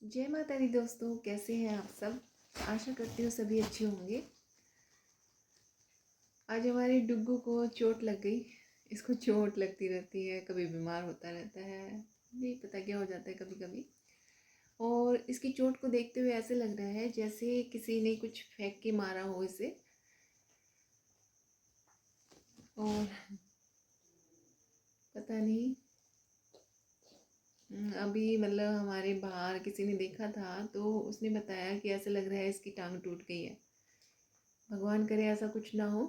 जय माता दी दोस्तों, कैसे हैं आप सब। आशा करती हूँ सभी अच्छे होंगे। आज हमारे डुग्गू को चोट लग गई। इसको चोट लगती रहती है, कभी बीमार होता रहता है, नहीं पता क्या हो जाता है कभी कभी। और इसकी चोट को देखते हुए ऐसे लग रहा है जैसे किसी ने कुछ फेंक के मारा हो इसे। और पता नहीं, अभी मतलब हमारे बाहर किसी ने देखा था तो उसने बताया कि ऐसा लग रहा है इसकी टांग टूट गई है। भगवान करे ऐसा कुछ ना हो।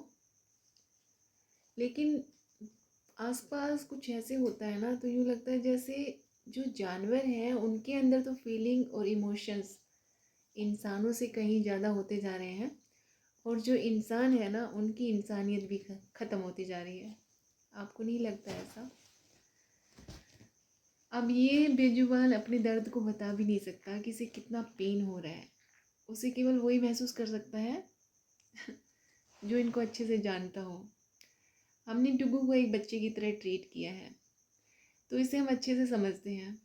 लेकिन आसपास कुछ ऐसे होता है ना, तो यूँ लगता है जैसे जो जानवर हैं उनके अंदर तो फीलिंग और इमोशंस इंसानों से कहीं ज़्यादा होते जा रहे हैं, और जो इंसान है ना उनकी इंसानियत भी ख़त्म होती जा रही है। आपको नहीं लगता ऐसा? अब ये बेजुबान अपने दर्द को बता भी नहीं सकता कि इसे कितना पेन हो रहा है। उसे केवल वही महसूस कर सकता है जो इनको अच्छे से जानता हो। हमने डुगू को एक बच्चे की तरह ट्रीट किया है, तो इसे हम अच्छे से समझते हैं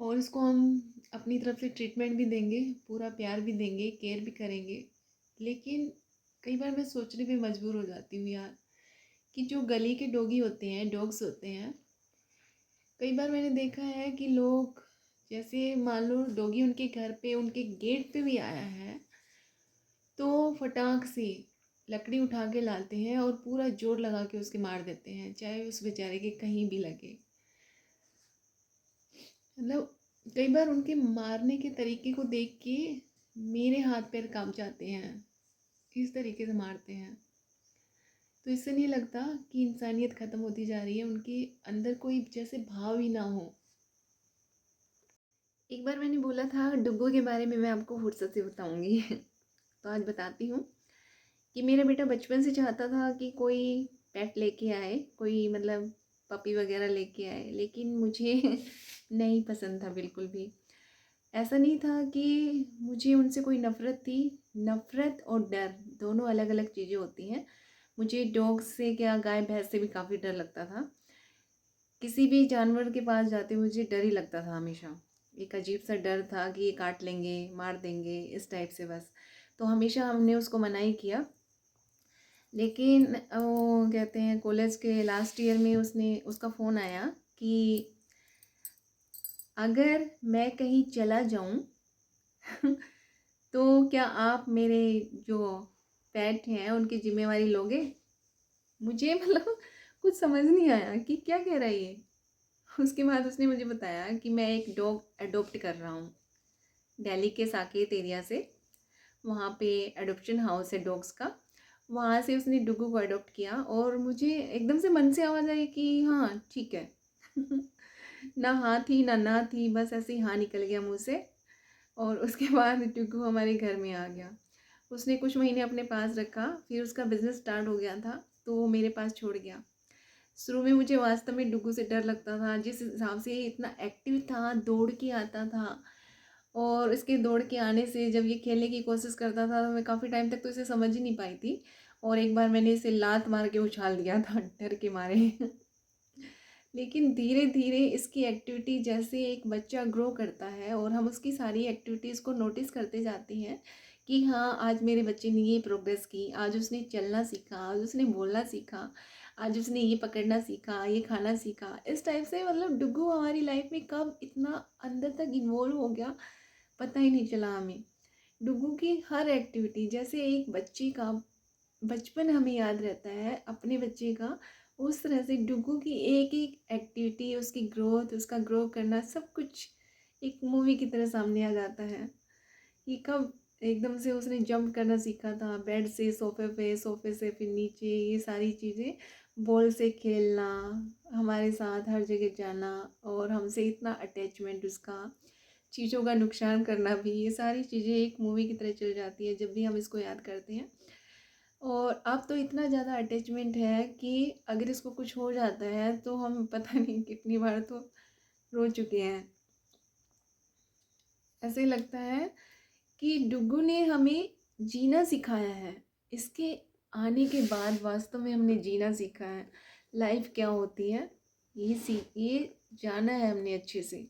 और इसको हम अपनी तरफ से ट्रीटमेंट भी देंगे, पूरा प्यार भी देंगे, केयर भी करेंगे। लेकिन कई बार मैं सोचने पे मजबूर हो जाती हूँ यार, कि जो गली के डॉगी होते हैं, डॉग्स होते हैं, कई बार मैंने देखा है कि लोग, जैसे मान लो डॉगी उनके घर पे, उनके गेट पे भी आया है, तो फटाक से लकड़ी उठा के लाते हैं और पूरा जोर लगा के उसके मार देते हैं, चाहे उस बेचारे के कहीं भी लगे। मतलब कई बार उनके मारने के तरीके को देख के मेरे हाथ पैर कांप जाते हैं, इस तरीके से मारते हैं। तो इससे नहीं लगता कि इंसानियत ख़त्म होती जा रही है, उनके अंदर कोई जैसे भाव ही ना हो। एक बार मैंने बोला था डुग्गू के बारे में मैं आपको फुर्सत से बताऊंगी तो आज बताती हूँ कि मेरा बेटा बचपन से चाहता था कि कोई पेट लेके आए, कोई मतलब पपी वगैरह लेके आए, लेकिन मुझे नहीं पसंद था बिल्कुल भी। ऐसा नहीं था कि मुझे उनसे कोई नफ़रत थी। नफ़रत और डर दोनों अलग अलग चीज़ें होती हैं। मुझे डॉग से क्या, गाय भैंस से भी काफ़ी डर लगता था। किसी भी जानवर के पास जाते मुझे डर ही लगता था हमेशा। एक अजीब सा डर था कि ये काट लेंगे, मार देंगे, इस टाइप से बस। तो हमेशा हमने उसको मना ही किया। लेकिन वो कहते हैं कॉलेज के लास्ट ईयर में उसने उसका फ़ोन आया कि अगर मैं कहीं चला जाऊं तो क्या आप मेरे जो पेट हैं उनकी जिम्मेवारी लोगे। मुझे मतलब कुछ समझ नहीं आया कि क्या कह रहा है ये। उसके बाद उसने मुझे बताया कि मैं एक डॉग अडॉप्ट कर रहा हूँ दिल्ली के साकेत एरिया से। वहाँ पे एडॉप्शन हाउस है डॉग्स का। वहाँ से उसने डुगू को अडॉप्ट किया और मुझे एकदम से मन से आवाज़ आई कि हाँ ठीक है ना हाँ थी ना थी, बस ऐसे ही हाँ निकल गया मुँह से। और उसके बाद डुगू हमारे घर में आ गया। उसने कुछ महीने अपने पास रखा, फिर उसका बिज़नेस स्टार्ट हो गया था तो वो मेरे पास छोड़ गया। शुरू में मुझे वास्तव में डुगू से डर लगता था, जिस हिसाब से ये इतना एक्टिव था, दौड़ के आता था। और इसके दौड़ के आने से जब ये खेलने की कोशिश करता था तो मैं काफ़ी टाइम तक तो इसे समझ ही नहीं पाई थी। और एक बार मैंने इसे लात मार के उछाल दिया था डर के मारे लेकिन धीरे धीरे इसकी एक्टिविटी, जैसे एक बच्चा ग्रो करता है और हम उसकी सारी एक्टिविटीज़ को नोटिस करते जाते हैं कि हाँ आज मेरे बच्चे ने ये प्रोग्रेस की, आज उसने चलना सीखा, आज उसने बोलना सीखा, आज उसने ये पकड़ना सीखा, ये खाना सीखा, इस टाइप से मतलब डुग्गू हमारी लाइफ में कब इतना अंदर तक इन्वॉल्व हो गया पता ही नहीं चला हमें। डुग्गू की हर एक्टिविटी, जैसे एक बच्चे का बचपन हमें याद रहता है अपने बच्चे का, उस तरह से डुग्गू की एक एक एक्टिविटी, उसकी ग्रोथ, उसका ग्रो करना, सब कुछ एक मूवी की तरह सामने आ जाता है कि कब एकदम से उसने जंप करना सीखा था बेड से सोफे पे, सोफे से फिर नीचे, ये सारी चीज़ें, बॉल से खेलना, हमारे साथ हर जगह जाना, और हमसे इतना अटैचमेंट उसका, चीज़ों का नुकसान करना भी, ये सारी चीज़ें एक मूवी की तरह चल जाती है जब भी हम इसको याद करते हैं। और अब तो इतना ज़्यादा अटैचमेंट है कि अगर इसको कुछ हो जाता है तो हम पता नहीं कितनी बार तो रो चुके हैं। ऐसे लगता है कि डुग्गू ने हमें जीना सिखाया है। इसके आने के बाद वास्तव में हमने जीना सीखा है, लाइफ क्या होती है ये जाना है हमने अच्छे से।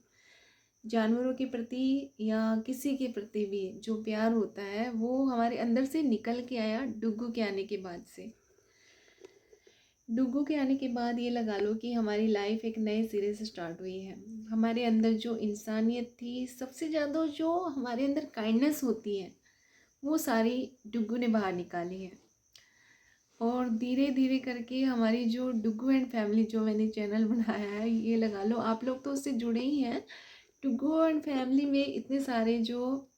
जानवरों के प्रति या किसी के प्रति भी जो प्यार होता है वो हमारे अंदर से निकल के आया डुग्गू के आने के बाद से। डुग्गू के आने के बाद ये लगा लो कि हमारी लाइफ एक नए सिरे से स्टार्ट हुई है। हमारे अंदर जो इंसानियत थी, सबसे ज़्यादा जो हमारे अंदर काइंडनेस होती है, वो सारी डुग्गू ने बाहर निकाली है। और धीरे धीरे करके हमारी जो डुग्गू एंड फैमिली जो मैंने चैनल बनाया है, ये लगा लो आप लोग तो उससे जुड़े ही हैं। डुग्गू एंड फैमिली में इतने सारे जो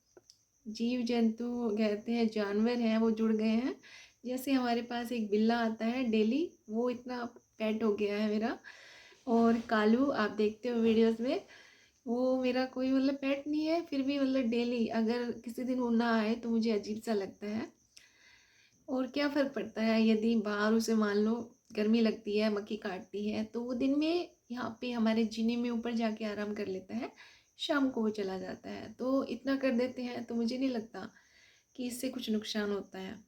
जीव जंतु कहते हैं, जानवर हैं, वो जुड़ गए हैं। जैसे हमारे पास एक बिल्ला आता है डेली, वो इतना पेट हो गया है मेरा। और कालू आप देखते हो वीडियोस में, वो मेरा कोई मतलब पेट नहीं है, फिर भी मतलब डेली अगर किसी दिन वो ना आए तो मुझे अजीब सा लगता है। और क्या फ़र्क पड़ता है यदि बाहर उसे मान लो गर्मी लगती है, मक्खी काटती है, तो वो दिन में यहाँ पे हमारे जीने में ऊपर जाके आराम कर लेता है, शाम को वो चला जाता है। तो इतना कर देते हैं तो मुझे नहीं लगता कि इससे कुछ नुकसान होता है।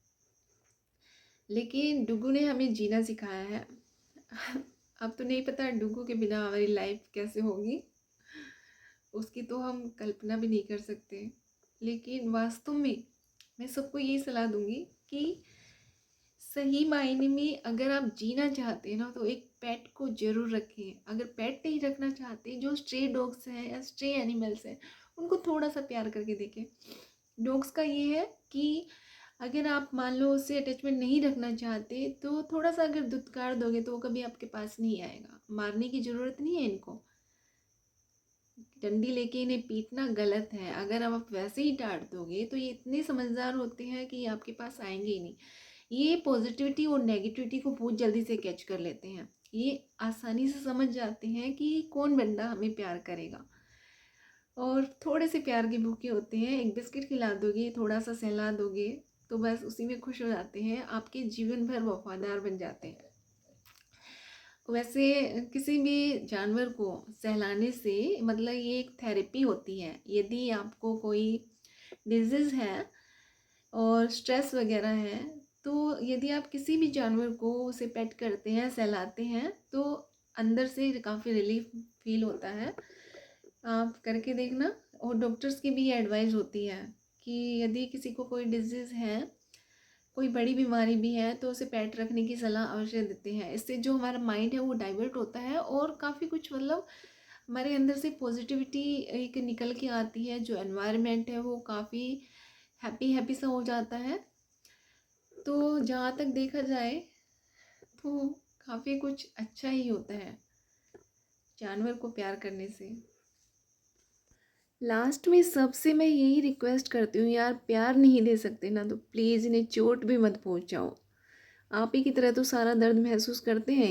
लेकिन डुग्गू ने हमें जीना सिखाया है। अब तो नहीं पता डुग्गू के बिना हमारी लाइफ कैसे होगी, उसकी तो हम कल्पना भी नहीं कर सकते। लेकिन वास्तव में मैं सबको यही सलाह दूंगी कि सही मायने में अगर आप जीना चाहते हैं ना, तो एक पेट को ज़रूर रखें। अगर पेट नहीं रखना चाहते, जो स्ट्रे डॉग्स हैं या स्ट्रे एनिमल्स हैं, उनको थोड़ा सा प्यार करके देखें। डॉग्स का ये है कि अगर आप मान लो उससे अटैचमेंट नहीं रखना चाहते, तो थोड़ा सा अगर दुत्कार दोगे तो वो कभी आपके पास नहीं आएगा। मारने की ज़रूरत नहीं है इनको, डंडी लेके इन्हें पीटना गलत है। अगर आप वैसे ही डांट दोगे तो ये इतने समझदार होते हैं कि ये आपके पास आएंगे ही नहीं। ये पॉजिटिविटी और नेगेटिविटी को बहुत जल्दी से कैच कर लेते हैं। ये आसानी से समझ जाते हैं कि कौन बंदा हमें प्यार करेगा। और थोड़े से प्यार के भूखे होते हैं। एक बिस्किट खिला दोगे, थोड़ा सा सहला दोगे, तो बस उसी में खुश हो जाते हैं, आपके जीवन भर वफादार बन जाते हैं। वैसे किसी भी जानवर को सहलाने से मतलब ये एक थेरेपी होती है। यदि आपको कोई डिजीज़ है और स्ट्रेस वगैरह है, तो यदि आप किसी भी जानवर को उसे पेट करते हैं, सहलाते हैं, तो अंदर से काफ़ी रिलीफ फील होता है। आप करके देखना। और डॉक्टर्स की भी एडवाइस होती है कि यदि किसी को कोई डिजीज़ है, कोई बड़ी बीमारी भी है, तो उसे पेट रखने की सलाह अवश्य देते हैं। इससे जो हमारा माइंड है वो डाइवर्ट होता है और काफ़ी कुछ मतलब हमारे अंदर से पॉजिटिविटी एक निकल के आती है। जो एनवायरनमेंट है वो काफ़ी हैप्पी हैप्पी सा हो जाता है। तो जहाँ तक देखा जाए तो काफ़ी कुछ अच्छा ही होता है जानवर को प्यार करने से। लास्ट में सबसे मैं यही रिक्वेस्ट करती हूँ यार, प्यार नहीं दे सकते ना तो प्लीज़ इन्हें चोट भी मत पहुँचाओ। आप ही की तरह तो सारा दर्द महसूस करते हैं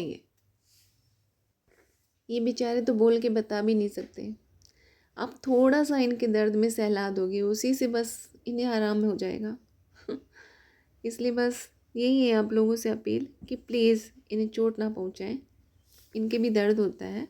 ये बेचारे तो बोल के बता भी नहीं सकते। आप थोड़ा सा इनके दर्द में सहला दोगे, उसी से बस इन्हें आराम हो जाएगा। इसलिए बस यही है आप लोगों से अपील कि प्लीज़ इन्हें चोट ना पहुँचाएं। इनके भी दर्द होता है।